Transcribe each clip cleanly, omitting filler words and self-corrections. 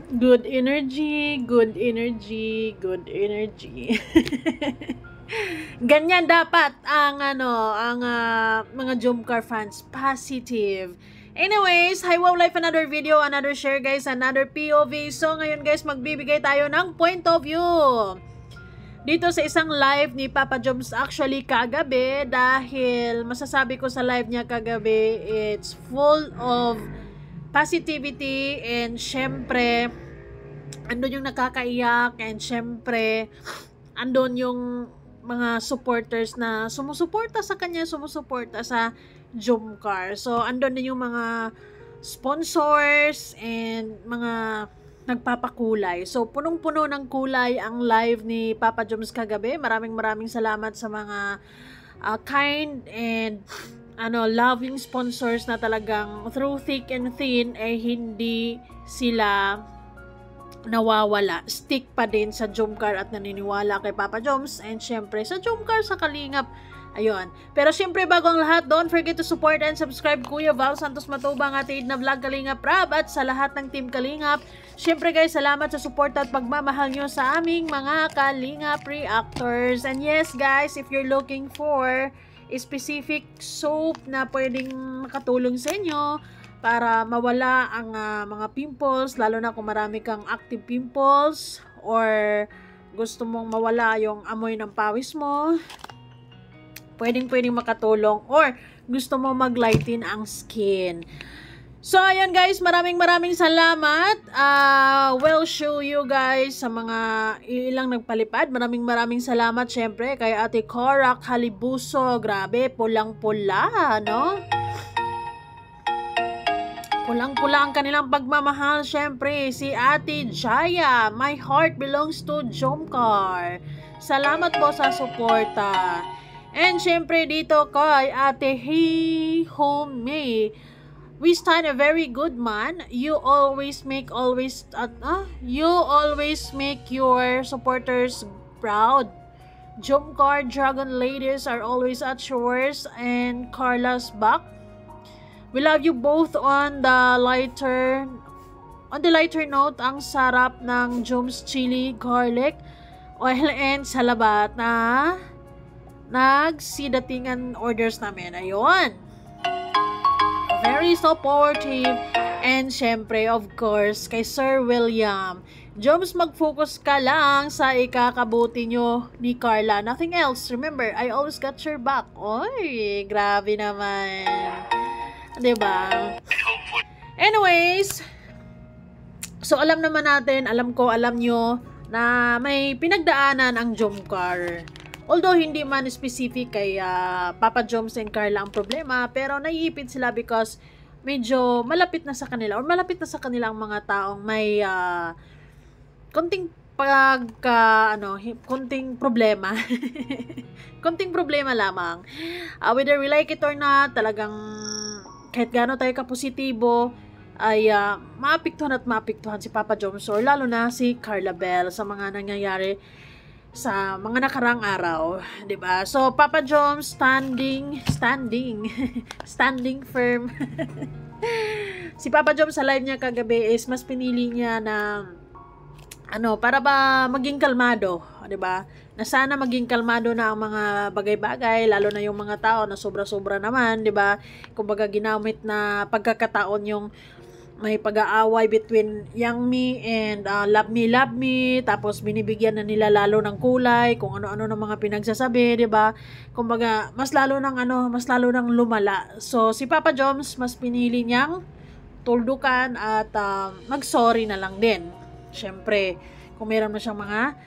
Good energy, good energy, good energy. Ganyan dapat ang mga Jomcar fans, positive. Anyways, hi wow life, another video, another share guys, another POV. So ngayon guys, magbibigay tayo ng point of view dito sa isang live ni Papa Joms actually kagabi, dahil masasabi ko sa live niya kagabi, it's full of positivity, and syempre andun yung nakakaiyak, and syempre andun yung mga supporters na sumusuporta sa kanya, sumusuporta sa Jomcar. So andun din yung mga sponsors and mga nagpapakulay. So punong-puno ng kulay ang live ni Papa Joms kagabi. Maraming salamat sa mga kind and loving sponsors na talagang through thick and thin ay hindi sila nawawala. Stick pa din sa Jomcar at naniniwala kay Papa Joms, and syempre sa Jomcar, sa Kalingap. Ayun. Pero syempre bago ang lahat, don't forget to support and subscribe Kuya Val Santos Matubang at na vlog Kalingap Rab, at sa lahat ng team Kalingap. Syempre guys, salamat sa support at pagmamahal nyo sa aming mga Kalingap reactors. And yes guys, if you're looking for a specific soap na pwedeng makatulong sa inyo para mawala ang mga pimples, lalo na kung marami kang active pimples, or gusto mong mawala yung amoy ng pawis mo, pwedeng makatulong, or gusto mo maglighten ang skin. So ayun guys, maraming salamat. We'll show you guys sa mga ilang nagpalipad. Maraming salamat syempre kay Ate Cora Calibuso. Grabe, pulang-pula, no? Pulang-pula ang kanilang pagmamahal. Syempre, si Ate Jaya, my heart belongs to Jomcar. Salamat po sa suporta. And syempre dito kay Ate Home, we stand a very good man. You always make your supporters proud. Jomcar Dragon ladies are always at yours, and Carla's back. We love you both on the lighter note. Ang sarap ng Joms chili garlic oil and salabat na nagsidatingan orders namin. Ayun. Very supportive. And syempre, of course, kay Sir William. Joms, mag-focus ka lang sa ikakabuti nyo ni Carla. Nothing else. Remember, I always got your back. Oy, grabe naman. Diba? Anyways, so alam naman natin, alam nyo, na may pinagdaanan ang Jomcar. Although hindi man specific kay Papa Joms and Carla ang problema, pero naiipit sila because medyo malapit na sa kanila, or malapit na sa kanilang mga taong may konting konting problema. Konting problema lamang. Whether we like it or not, talagang kahit gaano tayo kapositibo, ay maapektuhan si Papa Joms, or lalo na si Carla Bell sa mga nangyayari sa mga nakarang araw, 'di ba? So Papa Joms standing firm. Si Papa Joms sa live niya kagabi is mas pinili niya na para ba maging kalmado, 'di ba? Na sana maging kalmado na ang mga bagay-bagay, lalo na yung mga tao na sobra-sobra naman, 'di ba? Kumbaga ginamit na pagkakataon yung may pag-aaway between Yang Mi and Love Me, tapos binibigyan na nila lalo ng kulay kung ano-ano ng mga pinagsasabi, 'di ba? Kumbaga mas lalo nang lumala. So si Papa Joms mas pinili niyang tuldukan at mag-sorry na lang din. Syempre, kung meron na siyang mga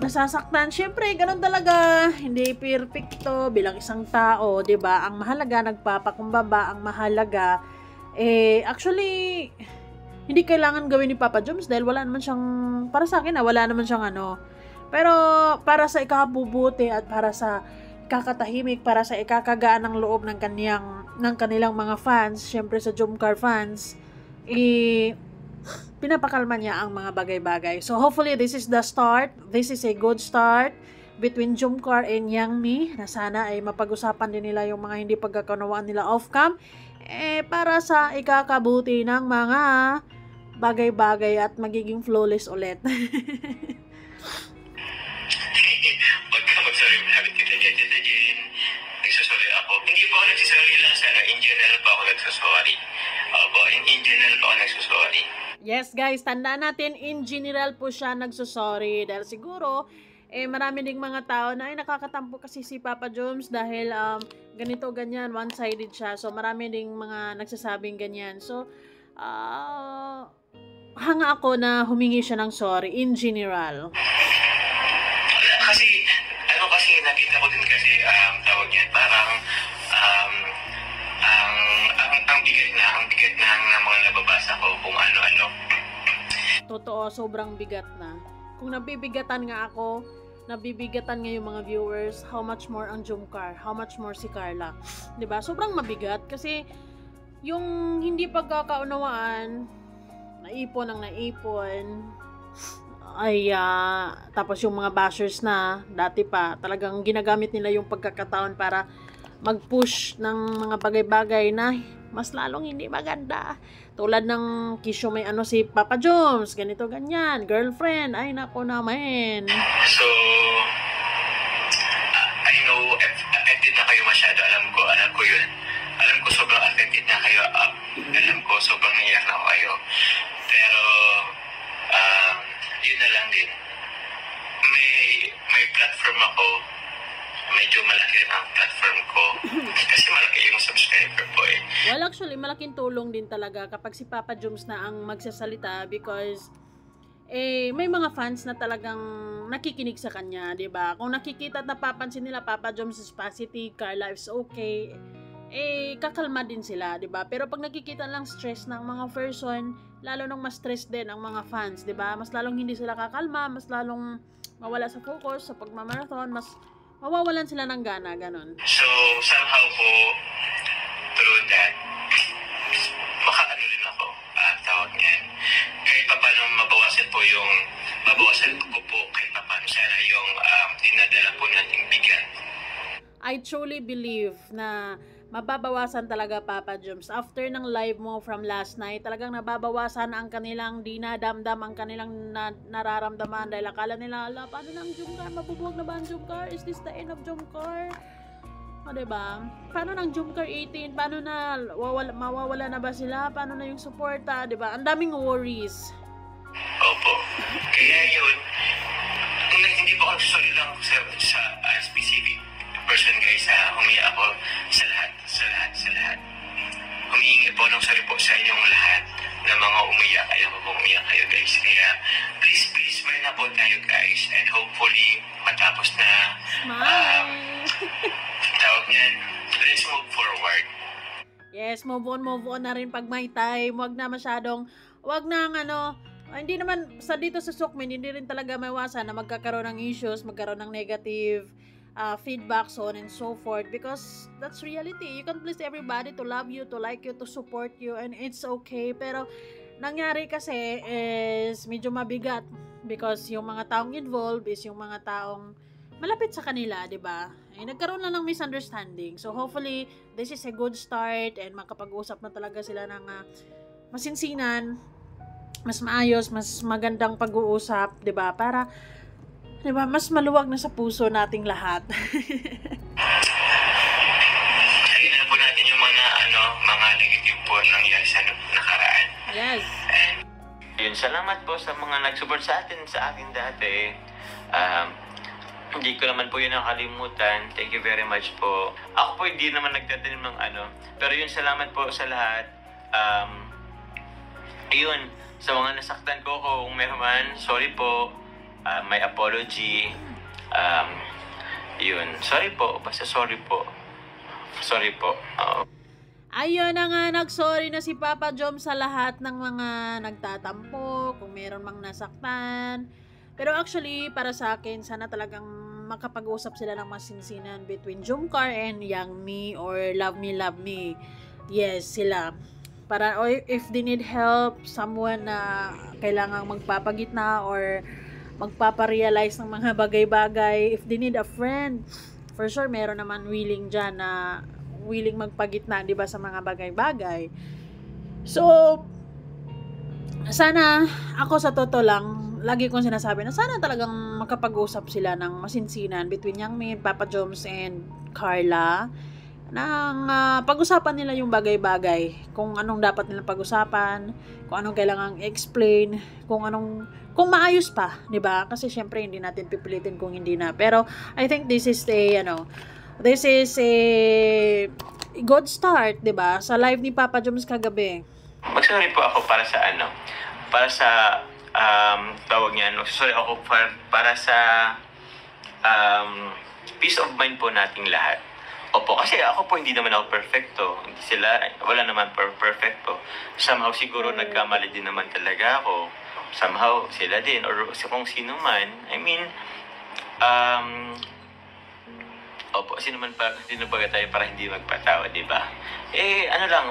nasasaktan, syempre ganun talaga, hindi perfecto bilang isang tao, 'di ba? Ang mahalaga nagpapakumbaba, ang mahalaga actually, hindi kailangan gawin ni Papa Joms dahil wala naman siyang, para sa akin wala naman siyang pero para sa ikabubuti at para sa ikakatahimik, para sa ikakagaan ng loob ng kanilang mga fans, syempre sa Jomcar fans, pinapakalma niya ang mga bagay-bagay. So hopefully this is the start, this is a good start between Jomcar and Yang Mi, na sana ay mapag-usapan din nila yung mga hindi pagkakunawaan nila off-cam, para sa ikakabuti ng mga bagay-bagay at magiging flawless ulit. Wag ka mag-sorry. Habit kita dyan, nagsasorry ako. Hindi po ako nagsasorry lang sa in general po ako nagsasorry. Opo, in general po ako nagsasorry. Yes guys, tandaan natin, in general po siya nagsusorry dahil siguro marami ding mga tao na nakakatampo kasi si Papa Joms dahil ganito ganyan, one-sided siya. So marami ding mga nagsasabing ganyan. So hanga ako na humingi siya ng sorry in general. Kasi kasi nakita ko din kasi tawag yan, parang ang bigat na ng mga nababasa ko kung ano-ano. Totoo, sobrang bigat na. Kung nabibigatan nga ako, nabibigatan nga yung mga viewers, how much more ang Jomcar, how much more si Carla. 'Di ba? Sobrang mabigat kasi yung hindi pagkakaunawaan, naipon ang naipon. Ay, tapos yung mga bashers na dati pa, talagang ginagamit nila yung pagkakataon para mag-push ng mga bagay-bagay na mas lalong hindi maganda. Tulad ng kisyo may si Papa Joms, ganito ganyan, girlfriend, ay nako naman. So, I know, affected na kayo masyado, alam ko yun. Alam ko sobrang affected na kayo, alam ko sobrang naiyak na kayo. Pero, yun na lang din. May platform ako, medyo malaki rin ang platform ko kasi malaki yung subscriber ko eh. Well, actually, malaking tulong din talaga kapag si Papa Joms na ang magsasalita because may mga fans na talagang nakikinig sa kanya, 'di ba? Kung nakikita at napapansin nila Papa Joms is positive, Carla is okay, kakalma din sila, 'di ba? Pero pag nakikita lang stress ng mga person, lalo nang mas stress din ang mga fans, 'di ba? Mas lalong hindi sila kakalma, mas lalong mawala sa focus sa pagmamarathon, mas mawawalan sila ng gana, ganon. So, somehow po, through that, makaano rin ako, tawag niyan. Kahit pa paano mabawasan ko po, kahit pa paano sana yung dinadala po nating bigat. I truly believe na mababawasan talaga Papa Joms. After ng live mo from last night, talagang nababawasan ang kanilang dinadamdam, ang kanilang nararamdaman dahil akala nila, paano na ang Jomcar? Mabubuwag na ba ang Jomcar? Is this the end of Jomcar? Diba? Paano ng Jomcar 18? Paano na? Mawawala na ba sila? Paano na yung suporta? Diba? Ang daming worries. Opo. Kaya yun, hindi po ako sorry lang sa specific person guys, humiya ako sa lahat. Humihingi po ng sorry po sa inyong lahat na mga umiyak. Ayaw po umiyak kayo guys. Kaya please smile na po tayo guys and hopefully matapos na tawag niyan, let's move forward. Yes, move on na rin pag may time. Wag na hindi naman dito sa Sukmin, hindi rin talaga maiwasan na magkakaroon ng issues, magkaroon ng negative feedback, so on and so forth, because that's reality. You can please everybody to love you, to like you, to support you, and it's okay. Pero nangyari kasi is medyo mabigat because yung mga taong involved is yung mga taong malapit sa kanila, 'di ba? Nagkaroon na ng misunderstanding. So hopefully this is a good start and makapag-usap na talaga sila ng masinsinan, mas maayos, mas magandang pag-uusap, 'di ba? Para 'di ba, mas maluwag na sa puso nating lahat. Ayun na po natin yung mga negative po nangyari sa nakaraan. Yes. And yun, salamat po sa mga nag-support sa akin dati. Hindi ko naman po yun nakalimutan. Thank you very much po. Ako po hindi naman nagtatanim ng pero yun, salamat po sa lahat. Ayun, sa mga nasaktan ko kung meron man, sorry po. May apology. Yun. Sorry po. Basta sorry po. Sorry po. Ayun na nga, nag-sorry na si Papa Joms sa lahat ng mga nagtatampo, kung meron mang nasaktan. Pero actually, para sa akin, sana talagang makapag-usap sila ng masinsinan between Jomcar and Young Me or Love Me. Yes, sila. Para if they need help, someone na kailangang magpapagitna or magpaparealize ng mga bagay-bagay, if they need a friend, for sure meron naman willing dyan na willing magpagitna, di ba, sa mga bagay-bagay. So sana, ako sa totoo lang, lagi kong sinasabi na sana talagang makapag-usap sila ng masinsinan between Yang Papa Joms and Carla, nang pag-usapan nila yung bagay-bagay, kung anong dapat nilang pag-usapan, kung anong kailangang explain, kung maayos pa, 'di ba? Kasi syempre hindi natin pipilitin kung hindi na. Pero I think this is a good start, 'di ba? Sa live ni Papa Joms kagabi. Magsorry po ako para sa para sa tawag niya, sorry ako para sa peace of mind po nating lahat. Opo, kasi ako po hindi naman ako perfecto. Hindi sila, wala naman perfecto. Somehow siguro nagkamali din naman talaga ako. Somehow sila din, or kung sino man. I mean, opo, sino ba tayo para hindi magpatawa, di ba? Ano lang,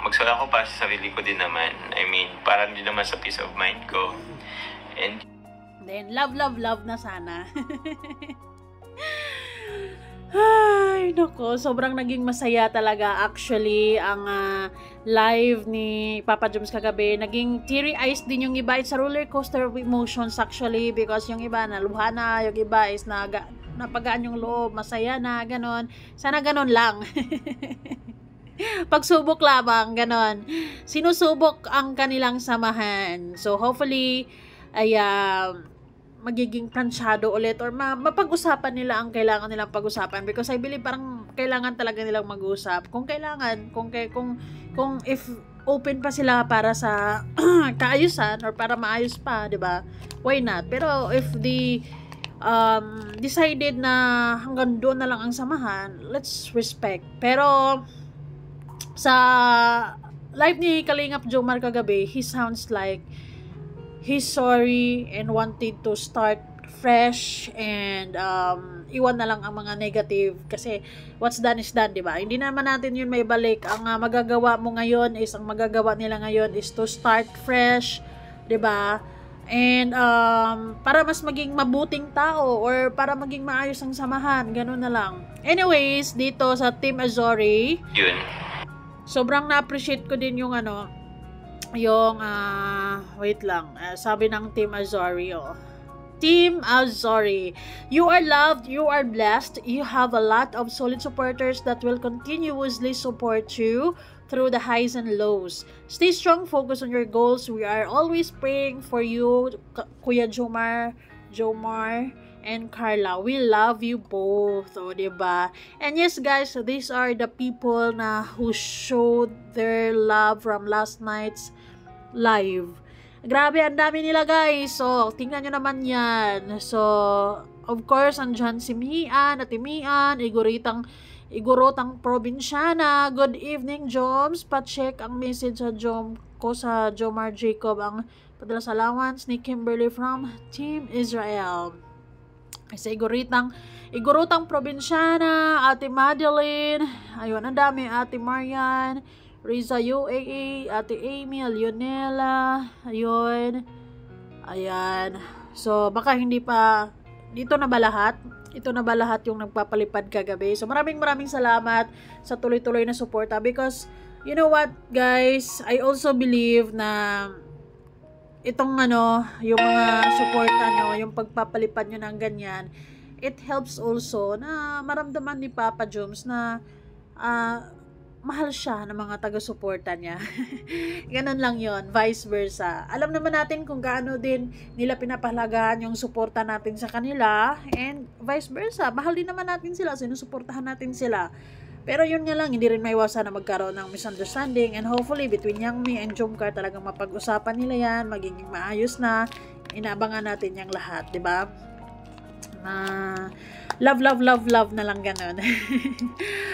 magsala ako para sa sarili ko din naman. I mean, para din naman sa peace of mind ko. And then, love na sana. Ay, nako, sobrang naging masaya talaga actually ang live ni Papa Joms kagabi. Naging teary eyes din yung iba. It's a roller coaster of emotions actually, because yung iba naluha na, yung iba is napagaan yung loob, masaya na, ganon. Sana ganon lang. Pagsubok lamang, ganon. Sinusubok ang kanilang samahan. So hopefully ay magiging planchado ulit, or mapag-usapan nila ang kailangan nilang pag-usapan, because I believe parang kailangan talaga nilang mag-usap kung kailangan, kung if open pa sila para sa kaayusan or para maayos pa, 'di ba? Why not? Pero if the decided na hanggang doon na lang ang samahan, let's respect. Pero sa live ni Kalingap Jomar kagabi, he sounds like he's sorry and wanted to start fresh and iwan na lang ang mga negative, kasi what's done is done, di ba? Hindi naman natin yun may balik. Ang magagawa mo ngayon is, ang magagawa nila ngayon is to start fresh, di ba? And para mas maging mabuting tao, or para maging maayos ang samahan, ganun na lang. Anyways, dito sa Team Azori, yun, sobrang na-appreciate ko din yung wait lang, sabi ng Team Azori, Team Azori, you are loved, you are blessed, you have a lot of solid supporters that will continuously support you through the highs and lows. Stay strong, focus on your goals. We are always praying for you, Kuya Jomar and Carla. We love you both, diba? And yes guys, these are the people who showed their love from last night's live. Grabe, ang dami nila guys. So, tingnan nyo naman yan. So, of course, andyan si Mian, Ate Mian, Igorotang Probinsyana. Good evening, Joms. Pa-check ang message sa Jomar Jacob. Ang padalas allowance ni Kimberly from Team Israel. Sa Igorotang Probinsyana, Ate Madeline, ayun, ang dami, Ate Marian, Riza UAA, Ate Amy, Leonela, ayun, ayan. So, baka hindi pa, dito na ba lahat? Ito na ba lahat yung nagpapalipad kagabi? So, maraming salamat sa tuloy-tuloy na suporta, because, you know what, guys, I also believe na itong yung mga suporta nyo, yung pagpapalipad nyo ng ganyan, it helps also na maramdaman ni Papa Joms na mahal siya ng mga taga-suporta niya. Ganun lang yon, vice versa. Alam naman natin kung gaano din nila pinapahalagaan yung suporta natin sa kanila, and vice versa. Mahal din naman natin sila, sinusuportahan natin sila. Pero yun nga lang, hindi rin maiwasan na magkaroon ng misunderstanding, and hopefully between Yangmi and Jomcar talagang mapag-usapan nila yan, magiging maayos na. Inaabangan natin yung lahat, 'di ba? Love na lang ganun.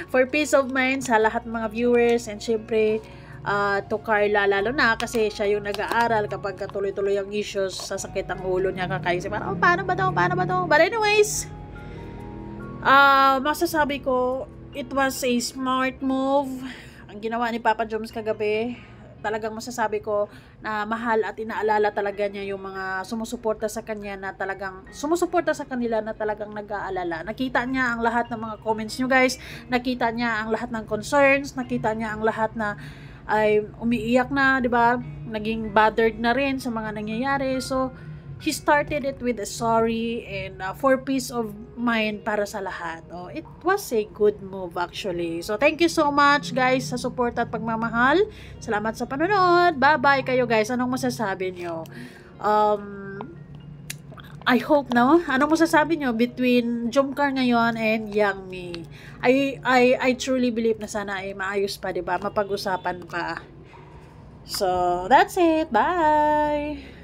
For peace of mind sa lahat mga viewers, and syempre to Carla lalo na, kasi siya yung nag-aaral kapag tuloy-tuloy ang issues, sasakit ang ulo niya, kakaisip parang paano ba to? But anyways, masasabi ko, it was a smart move ang ginawa ni Papa Joms kagabi. Talagang masasabi ko na mahal at inaalala talaga niya yung mga sumusuporta sa kanya, na talagang sumusuporta sa kanila, na talagang nag-aalala. Nakita niya ang lahat ng mga comments nyo guys, nakita niya ang lahat ng concerns, nakita niya ang lahat na ay umiiyak na, 'di ba? Naging bothered na rin sa mga nangyayari. So he started it with a sorry and for peace of mind para sa lahat. Oh, it was a good move actually. So thank you so much guys sa support at pagmamahal. Salamat sa panonood. Bye-bye kayo guys. Anong masasabi nyo? I hope, no? Anong masasabi nyo between Jomcar ngayon and Yang Mi? I truly believe na sana ay maayos pa, 'di ba? Mapag-usapan pa. So, that's it. Bye!